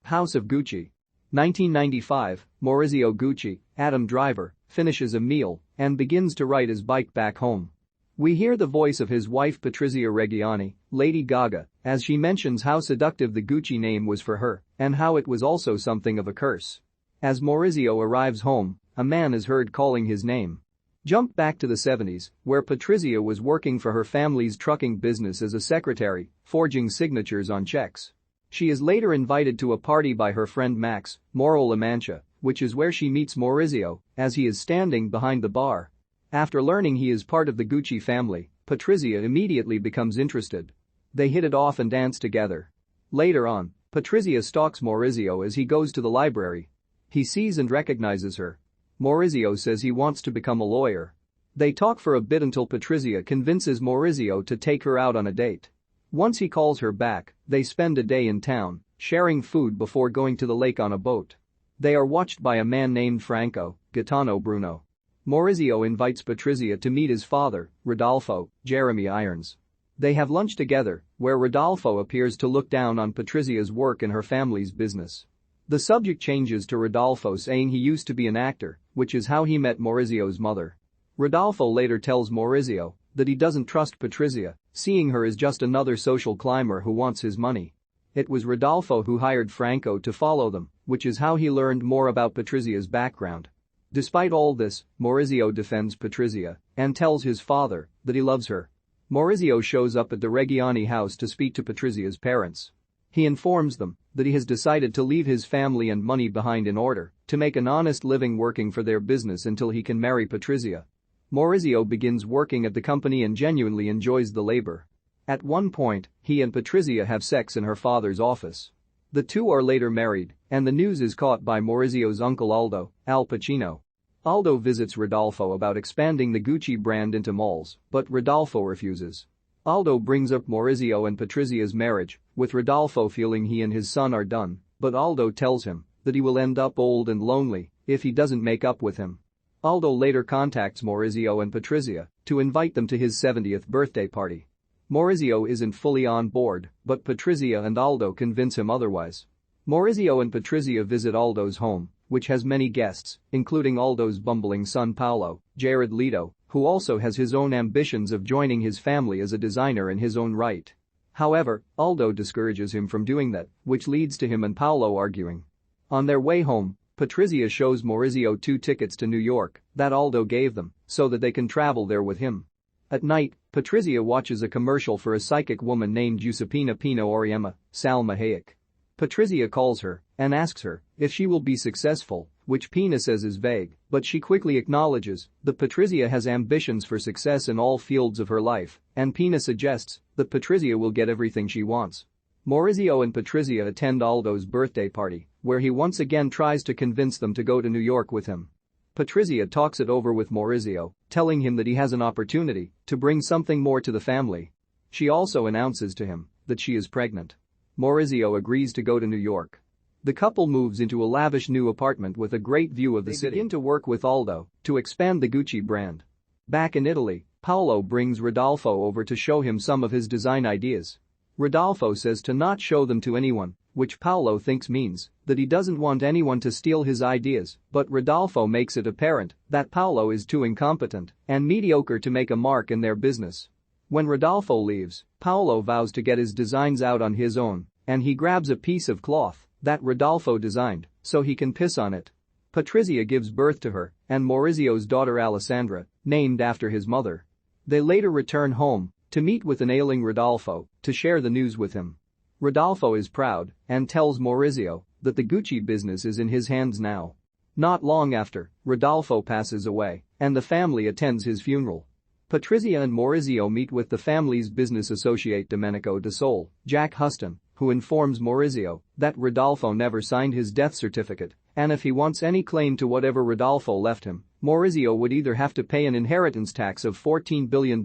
House of Gucci. 1995, Maurizio Gucci, Adam Driver, finishes a meal and begins to ride his bike back home. We hear the voice of his wife Patrizia Reggiani, Lady Gaga, as she mentions how seductive the Gucci name was for her and how it was also something of a curse. As Maurizio arrives home, a man is heard calling his name. Jump back to the 70s, where Patrizia was working for her family's trucking business as a secretary, forging signatures on checks. She is later invited to a party by her friend Max, Moro La Mancha, which is where she meets Maurizio, as he is standing behind the bar. After learning he is part of the Gucci family, Patrizia immediately becomes interested. They hit it off and dance together. Later on, Patrizia stalks Maurizio as he goes to the library. He sees and recognizes her. Maurizio says he wants to become a lawyer. They talk for a bit until Patrizia convinces Maurizio to take her out on a date. Once he calls her back, they spend a day in town, sharing food before going to the lake on a boat. They are watched by a man named Franco, Gaetano Bruno. Maurizio invites Patrizia to meet his father, Rodolfo, Jeremy Irons. They have lunch together, where Rodolfo appears to look down on Patrizia's work in her family's business. The subject changes to Rodolfo saying he used to be an actor, which is how he met Maurizio's mother. Rodolfo later tells Maurizio that he doesn't trust Patrizia, seeing her as just another social climber who wants his money. It was Rodolfo who hired Franco to follow them, which is how he learned more about Patrizia's background. Despite all this, Maurizio defends Patrizia and tells his father that he loves her. Maurizio shows up at the Reggiani house to speak to Patrizia's parents. He informs them that he has decided to leave his family and money behind in order to make an honest living working for their business until he can marry Patrizia. Maurizio begins working at the company and genuinely enjoys the labor. At one point, he and Patrizia have sex in her father's office. The two are later married, and the news is caught by Maurizio's uncle Aldo, Al Pacino. Aldo visits Rodolfo about expanding the Gucci brand into malls, but Rodolfo refuses. Aldo brings up Maurizio and Patrizia's marriage, with Rodolfo feeling he and his son are done, but Aldo tells him that he will end up old and lonely if he doesn't make up with him. Aldo later contacts Maurizio and Patrizia to invite them to his 70th birthday party. Maurizio isn't fully on board, but Patrizia and Aldo convince him otherwise. Maurizio and Patrizia visit Aldo's home, which has many guests, including Aldo's bumbling son Paolo, Jared Leto, who also has his own ambitions of joining his family as a designer in his own right. However, Aldo discourages him from doing that, which leads to him and Paolo arguing. On their way home, Patrizia shows Maurizio 2 tickets to New York that Aldo gave them so that they can travel there with him. At night, Patrizia watches a commercial for a psychic woman named Giuseppina Pino Oriema, Salma Hayek. Patrizia calls her and asks her if she will be successful, which Pina says is vague, but she quickly acknowledges that Patrizia has ambitions for success in all fields of her life, and Pina suggests that Patrizia will get everything she wants. Maurizio and Patrizia attend Aldo's birthday party, where he once again tries to convince them to go to New York with him. Patrizia talks it over with Maurizio, telling him that he has an opportunity to bring something more to the family. She also announces to him that she is pregnant. Maurizio agrees to go to New York. The couple moves into a lavish new apartment with a great view of the city. They begin to work with Aldo to expand the Gucci brand. Back in Italy, Paolo brings Rodolfo over to show him some of his design ideas. Rodolfo says to not show them to anyone, which Paolo thinks means that he doesn't want anyone to steal his ideas, but Rodolfo makes it apparent that Paolo is too incompetent and mediocre to make a mark in their business. When Rodolfo leaves, Paolo vows to get his designs out on his own, and he grabs a piece of cloth that Rodolfo designed so he can piss on it. Patrizia gives birth to her and Maurizio's daughter Alessandra, named after his mother. They later return home to meet with an ailing Rodolfo to share the news with him. Rodolfo is proud and tells Maurizio that the Gucci business is in his hands now. Not long after, Rodolfo passes away and the family attends his funeral. Patrizia and Maurizio meet with the family's business associate Domenico De Sole, Jack Huston, who informs Maurizio that Rodolfo never signed his death certificate, and if he wants any claim to whatever Rodolfo left him, Maurizio would either have to pay an inheritance tax of $14 billion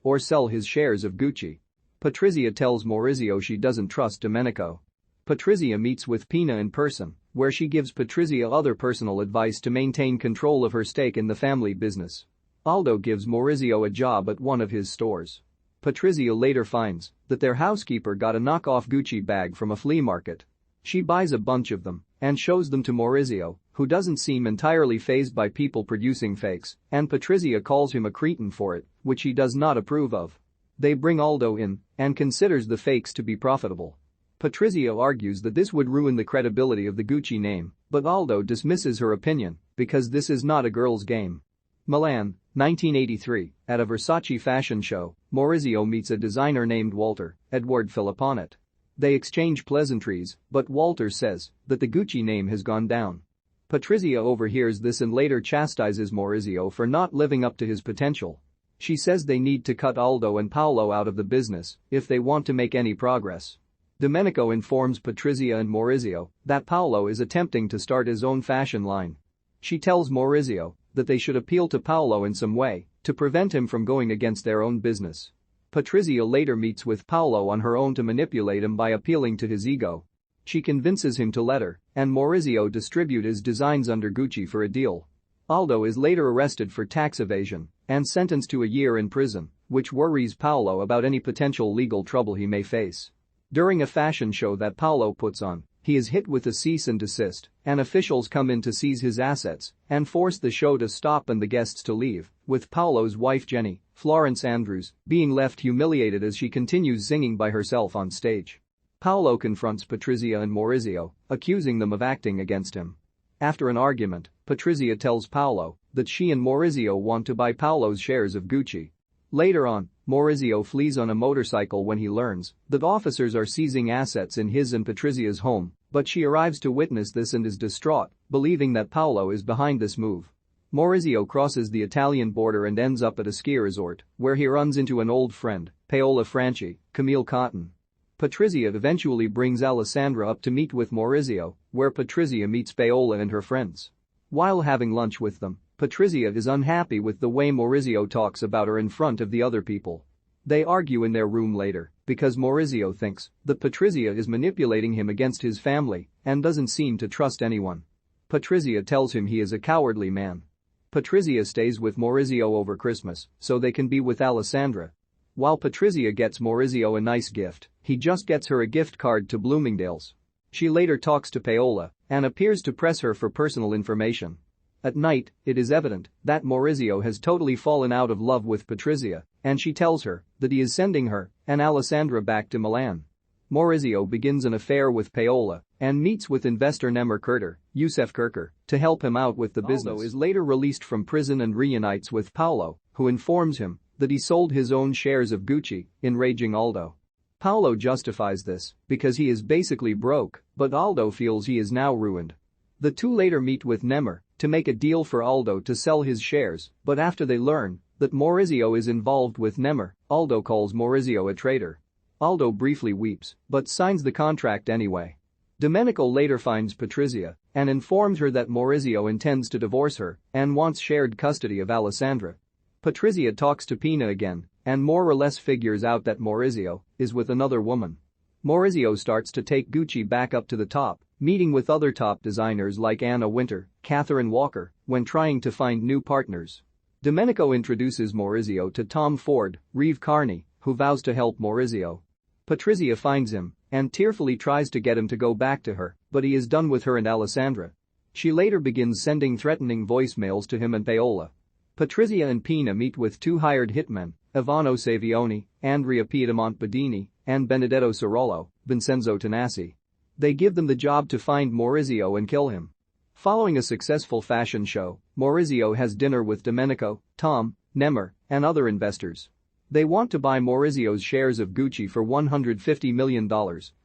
or sell his shares of Gucci. Patrizia tells Maurizio she doesn't trust Domenico. Patrizia meets with Pina in person, where she gives Patrizia other personal advice to maintain control of her stake in the family business. Aldo gives Maurizio a job at one of his stores. Patrizia later finds that their housekeeper got a knockoff Gucci bag from a flea market. She buys a bunch of them and shows them to Maurizio, who doesn't seem entirely fazed by people producing fakes, and Patrizia calls him a cretin for it, which he does not approve of. They bring Aldo in and considers the fakes to be profitable. Patrizia argues that this would ruin the credibility of the Gucci name, but Aldo dismisses her opinion because this is not a girl's game. Milan, 1983, at a Versace fashion show, Maurizio meets a designer named Walter Edward Filipponet. They exchange pleasantries, but Walter says that the Gucci name has gone down. Patrizia overhears this and later chastises Maurizio for not living up to his potential. She says they need to cut Aldo and Paolo out of the business if they want to make any progress. Domenico informs Patrizia and Maurizio that Paolo is attempting to start his own fashion line. She tells Maurizio that they should appeal to Paolo in some way to prevent him from going against their own business. Patrizia later meets with Paolo on her own to manipulate him by appealing to his ego. She convinces him to let her and Maurizio distribute his designs under Gucci for a deal. Aldo is later arrested for tax evasion and sentenced to a year in prison, which worries Paolo about any potential legal trouble he may face. During a fashion show that Paolo puts on, he is hit with a cease and desist, and officials come in to seize his assets and force the show to stop and the guests to leave, with Paolo's wife Jenny, Florence Andrews, being left humiliated as she continues singing by herself on stage. Paolo confronts Patrizia and Maurizio, accusing them of acting against him. After an argument, Patrizia tells Paolo that she and Maurizio want to buy Paolo's shares of Gucci. Later on, Maurizio flees on a motorcycle when he learns that officers are seizing assets in his and Patrizia's home, but she arrives to witness this and is distraught, believing that Paolo is behind this move. Maurizio crosses the Italian border and ends up at a ski resort, where he runs into an old friend, Paola Franchi, Camille Cottin. Patrizia eventually brings Alessandra up to meet with Maurizio, where Patrizia meets Paola and her friends. While having lunch with them, Patrizia is unhappy with the way Maurizio talks about her in front of the other people. They argue in their room later because Maurizio thinks that Patrizia is manipulating him against his family and doesn't seem to trust anyone. Patrizia tells him he is a cowardly man. Patrizia stays with Maurizio over Christmas so they can be with Alessandra. While Patrizia gets Maurizio a nice gift, he just gets her a gift card to Bloomingdale's. She later talks to Paola and appears to press her for personal information. At night, it is evident that Maurizio has totally fallen out of love with Patrizia, and she tells her that he is sending her and Alessandra back to Milan. Maurizio begins an affair with Paola and meets with investor Nemir Yusuf Kirker, to help him out with the business. Aldo is later released from prison and reunites with Paolo, who informs him that he sold his own shares of Gucci, enraging Aldo. Paolo justifies this because he is basically broke, but Aldo feels he is now ruined. The two later meet with Nemir to make a deal for Aldo to sell his shares, but after they learn that Maurizio is involved with Nemir, Aldo calls Maurizio a traitor. Aldo briefly weeps, but signs the contract anyway. Domenico later finds Patrizia and informs her that Maurizio intends to divorce her and wants shared custody of Alessandra. Patrizia talks to Pina again and more or less figures out that Maurizio is with another woman. Maurizio starts to take Gucci back up to the top, meeting with other top designers like Anna Wintour, Catherine Walker, when trying to find new partners. Domenico introduces Maurizio to Tom Ford, Reeve Carney, who vows to help Maurizio. Patrizia finds him and tearfully tries to get him to go back to her, but he is done with her and Alessandra. She later begins sending threatening voicemails to him and Paola. Patrizia and Pina meet with two hired hitmen, Ivano Savioni, Andrea Piedmont Bedini, and Benedetto Cirolo, Vincenzo Tanassi. They give them the job to find Maurizio and kill him. Following a successful fashion show, Maurizio has dinner with Domenico, Tom, Nemir, and other investors. They want to buy Maurizio's shares of Gucci for $150 million,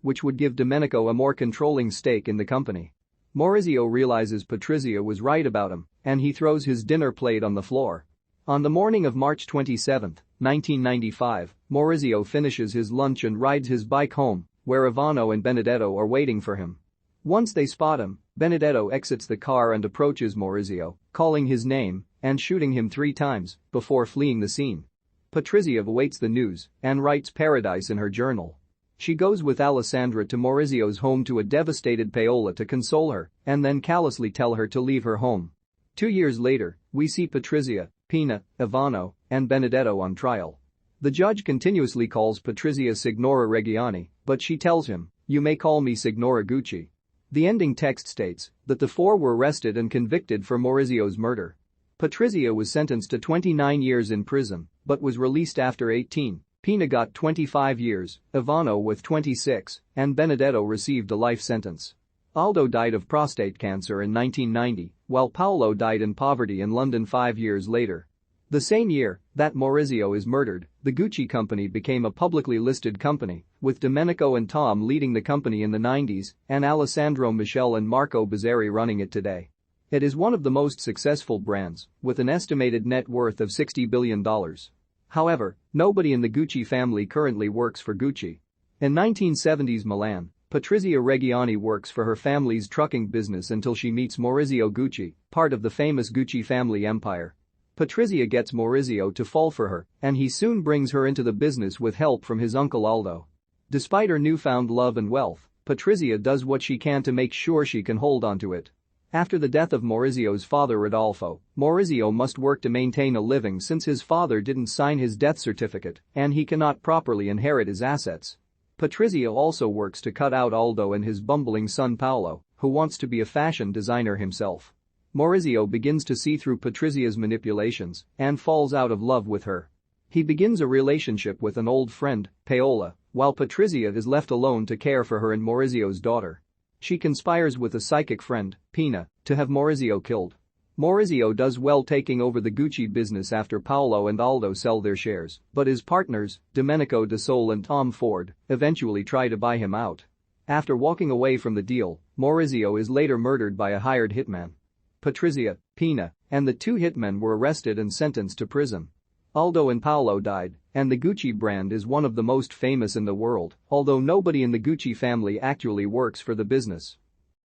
which would give Domenico a more controlling stake in the company. Maurizio realizes Patrizia was right about him, and he throws his dinner plate on the floor. On the morning of March 27, 1995, Maurizio finishes his lunch and rides his bike home, where Ivano and Benedetto are waiting for him. Once they spot him, Benedetto exits the car and approaches Maurizio, calling his name and shooting him 3 times before fleeing the scene. Patrizia awaits the news and writes paradise in her journal. She goes with Alessandra to Maurizio's home to a devastated Paola to console her and then callously tell her to leave her home. 2 years later, we see Patrizia, Pina, Ivano, and Benedetto on trial. The judge continuously calls Patrizia Signora Reggiani, but she tells him, "You may call me Signora Gucci." The ending text states that the four were arrested and convicted for Maurizio's murder. Patrizia was sentenced to 29 years in prison, but was released after 18. Pina got 25 years, Ivano with 26, and Benedetto received a life sentence. Aldo died of prostate cancer in 1990, while Paolo died in poverty in London 5 years later. The same year that Maurizio is murdered, the Gucci company became a publicly listed company, with Domenico and Tom leading the company in the 90s and Alessandro Michele and Marco Bizzarri running it today. It is one of the most successful brands, with an estimated net worth of $60 billion. However, nobody in the Gucci family currently works for Gucci. In 1970s Milan, Patrizia Reggiani works for her family's trucking business until she meets Maurizio Gucci, part of the famous Gucci family empire. Patrizia gets Maurizio to fall for her, and he soon brings her into the business with help from his uncle Aldo. Despite her newfound love and wealth, Patrizia does what she can to make sure she can hold onto it. After the death of Maurizio's father Rodolfo, Maurizio must work to maintain a living since his father didn't sign his death certificate and he cannot properly inherit his assets. Patrizia also works to cut out Aldo and his bumbling son Paolo, who wants to be a fashion designer himself. Maurizio begins to see through Patrizia's manipulations and falls out of love with her. He begins a relationship with an old friend, Paola, while Patrizia is left alone to care for her and Maurizio's daughter. She conspires with a psychic friend, Pina, to have Maurizio killed. Maurizio does well taking over the Gucci business after Paolo and Aldo sell their shares, but his partners, Domenico De Sole and Tom Ford, eventually try to buy him out. After walking away from the deal, Maurizio is later murdered by a hired hitman. Patrizia, Pina, and the two hitmen were arrested and sentenced to prison. Aldo and Paolo died, and the Gucci brand is one of the most famous in the world, although nobody in the Gucci family actually works for the business.